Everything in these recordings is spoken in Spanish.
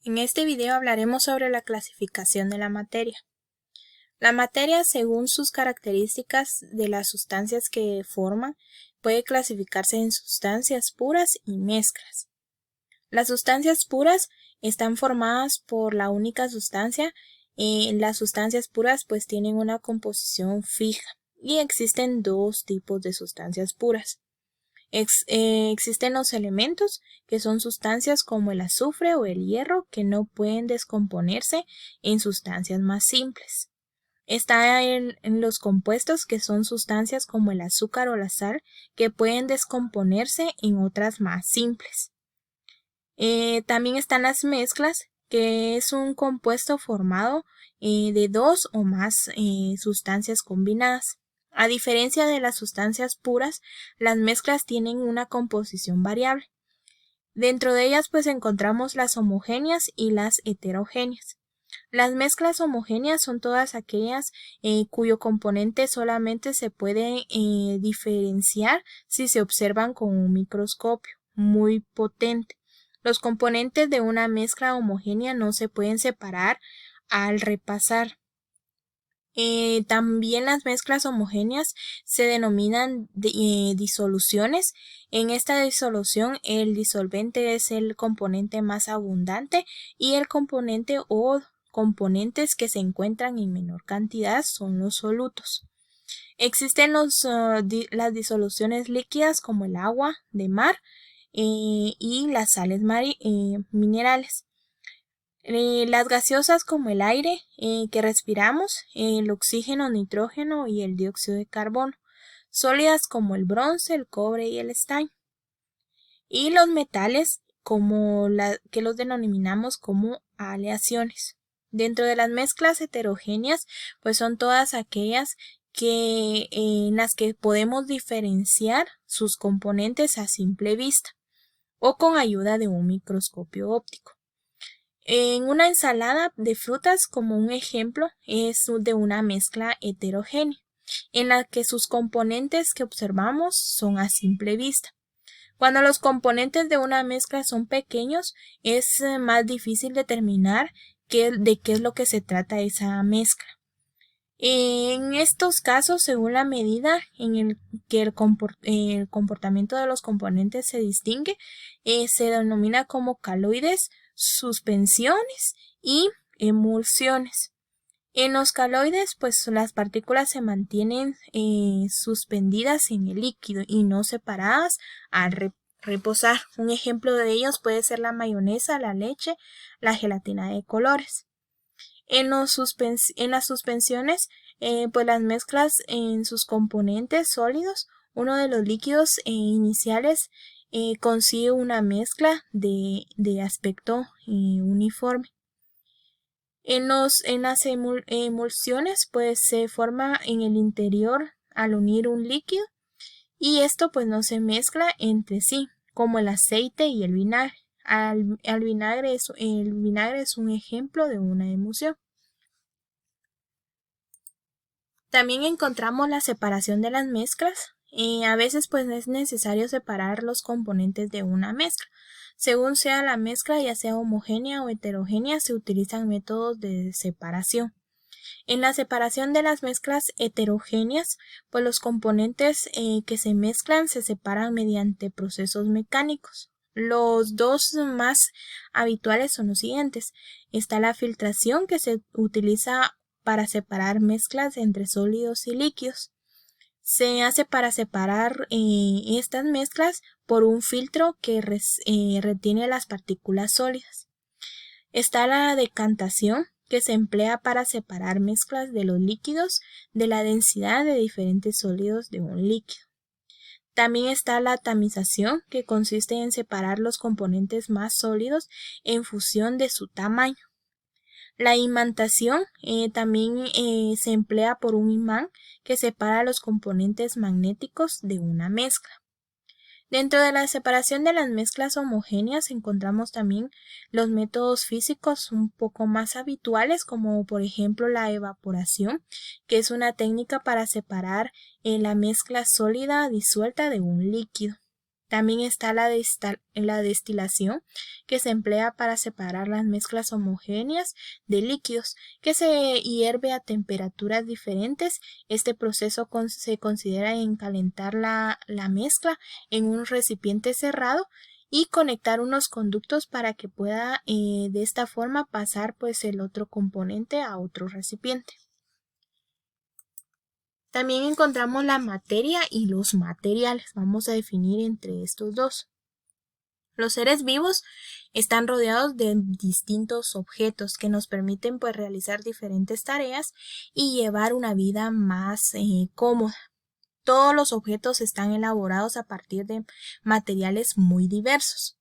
En este video hablaremos sobre la clasificación de la materia. La materia, según sus características de las sustancias que forman, puede clasificarse en sustancias puras y mezclas. Las sustancias puras están formadas por la única sustancia. Las sustancias puras pues tienen una composición fija y existen dos tipos de sustancias puras. Existen los elementos, que son sustancias como el azufre o el hierro, que no pueden descomponerse en sustancias más simples. Está en los compuestos, que son sustancias como el azúcar o la sal, que pueden descomponerse en otras más simples. También están las mezclas, que es un compuesto formado de dos o más sustancias combinadas. A diferencia de las sustancias puras, las mezclas tienen una composición variable. Dentro de ellas pues encontramos las homogéneas y las heterogéneas. Las mezclas homogéneas son todas aquellas cuyo componente solamente se puede diferenciar si se observan con un microscopio muy potente. Los componentes de una mezcla homogénea no se pueden separar al repasar. También las mezclas homogéneas se denominan disoluciones. En esta disolución el disolvente es el componente más abundante y el componente o componentes que se encuentran en menor cantidad son los solutos. Existen las disoluciones líquidas como el agua de mar y las sales minerales. Las gaseosas como el aire que respiramos, el oxígeno, nitrógeno y el dióxido de carbono. Sólidas como el bronce, el cobre y el estaño. Y los metales que los denominamos como aleaciones. Dentro de las mezclas heterogéneas, pues son todas aquellas en las que podemos diferenciar sus componentes a simple vista o con ayuda de un microscopio óptico. En una ensalada de frutas, como un ejemplo, es de una mezcla heterogénea, en la que sus componentes que observamos son a simple vista. Cuando los componentes de una mezcla son pequeños, es más difícil determinar de qué es lo que se trata esa mezcla. En estos casos, según la medida en el que el comportamiento de los componentes se distingue, se denomina como caloides, suspensiones y emulsiones. En los caloides, pues las partículas se mantienen suspendidas en el líquido y no separadas al reposar. Un ejemplo de ellos puede ser la mayonesa, la leche, la gelatina de colores. En las suspensiones, pues las mezclas en sus componentes sólidos, uno de los líquidos iniciales consigue una mezcla de aspecto uniforme. En las emulsiones, pues se forma en el interior al unir un líquido y esto pues no se mezcla entre sí, como el aceite y el vinagre. El vinagre es un ejemplo de una emulsión. También encontramos la separación de las mezclas. A veces pues es necesario separar los componentes de una mezcla. Según sea la mezcla, ya sea homogénea o heterogénea, se utilizan métodos de separación. En la separación de las mezclas heterogéneas, pues los componentes que se mezclan se separan mediante procesos mecánicos. Los dos más habituales son los siguientes. Está la filtración, que se utiliza para separar mezclas entre sólidos y líquidos. Se hace para separar estas mezclas por un filtro que retiene las partículas sólidas. Está la decantación, que se emplea para separar mezclas de los líquidos de la densidad de diferentes sólidos de un líquido. También está la tamización, que consiste en separar los componentes más sólidos en función de su tamaño. La imantación también se emplea por un imán que separa los componentes magnéticos de una mezcla. Dentro de la separación de las mezclas homogéneas encontramos también los métodos físicos un poco más habituales, como por ejemplo la evaporación, que es una técnica para separar la mezcla sólida disuelta de un líquido. También está la destilación, que se emplea para separar las mezclas homogéneas de líquidos, que se hierve a temperaturas diferentes. Este proceso se considera en calentar la mezcla en un recipiente cerrado y conectar unos conductos para que pueda de esta forma pasar pues el otro componente a otro recipiente. También encontramos la materia y los materiales. Vamos a definir entre estos dos. Los seres vivos están rodeados de distintos objetos que nos permiten pues realizar diferentes tareas y llevar una vida más cómoda. Todos los objetos están elaborados a partir de materiales muy diversos.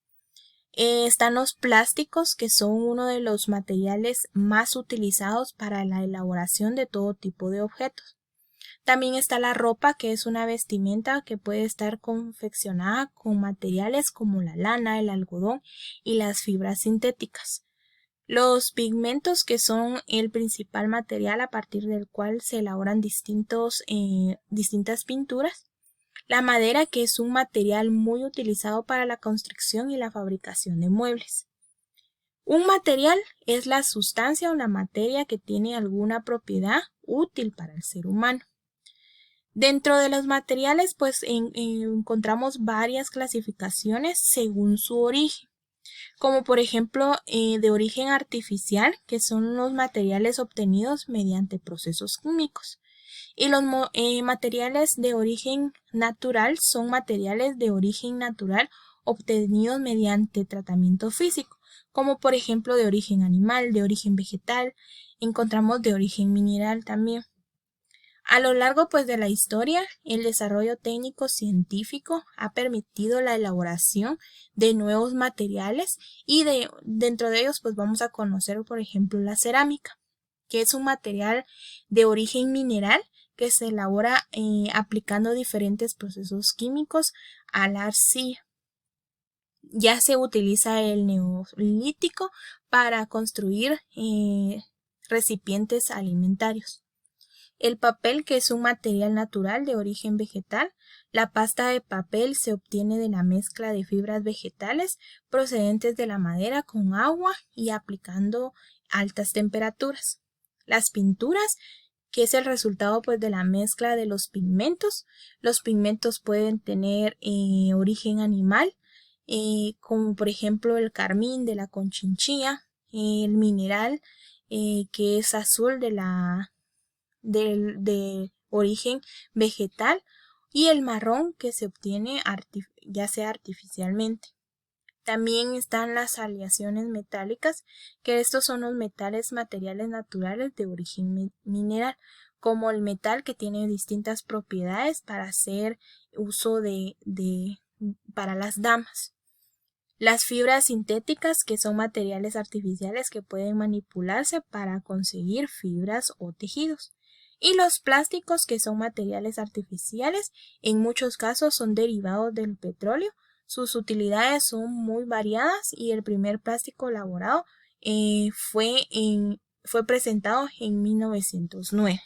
Están los plásticos, que son uno de los materiales más utilizados para la elaboración de todo tipo de objetos. También está la ropa, que es una vestimenta que puede estar confeccionada con materiales como la lana, el algodón y las fibras sintéticas. Los pigmentos, que son el principal material a partir del cual se elaboran distintas pinturas. La madera, que es un material muy utilizado para la construcción y la fabricación de muebles. Un material es la sustancia o la materia que tiene alguna propiedad útil para el ser humano. Dentro de los materiales pues encontramos varias clasificaciones según su origen, como por ejemplo de origen artificial, que son los materiales obtenidos mediante procesos químicos, y los materiales de origen natural son materiales de origen natural obtenidos mediante tratamiento físico, como por ejemplo de origen animal, de origen vegetal. Encontramos de origen mineral también. A lo largo pues de la historia, el desarrollo técnico científico ha permitido la elaboración de nuevos materiales y dentro de ellos pues vamos a conocer por ejemplo la cerámica, que es un material de origen mineral que se elabora aplicando diferentes procesos químicos a la arcilla. Ya se utiliza el neolítico para construir recipientes alimentarios. El papel, que es un material natural de origen vegetal. La pasta de papel se obtiene de la mezcla de fibras vegetales procedentes de la madera con agua y aplicando altas temperaturas. Las pinturas, que es el resultado pues de la mezcla de los pigmentos. Los pigmentos pueden tener origen animal, como por ejemplo el carmín de la conchinchilla, el mineral, que es azul de origen vegetal, y el marrón, que se obtiene ya sea artificialmente. También están las aleaciones metálicas, que estos son los materiales naturales de origen mineral, como el metal, que tiene distintas propiedades para hacer uso para las damas. Las fibras sintéticas, que son materiales artificiales que pueden manipularse para conseguir fibras o tejidos. Y los plásticos, que son materiales artificiales, en muchos casos son derivados del petróleo. Sus utilidades son muy variadas y el primer plástico elaborado fue presentado en 1909.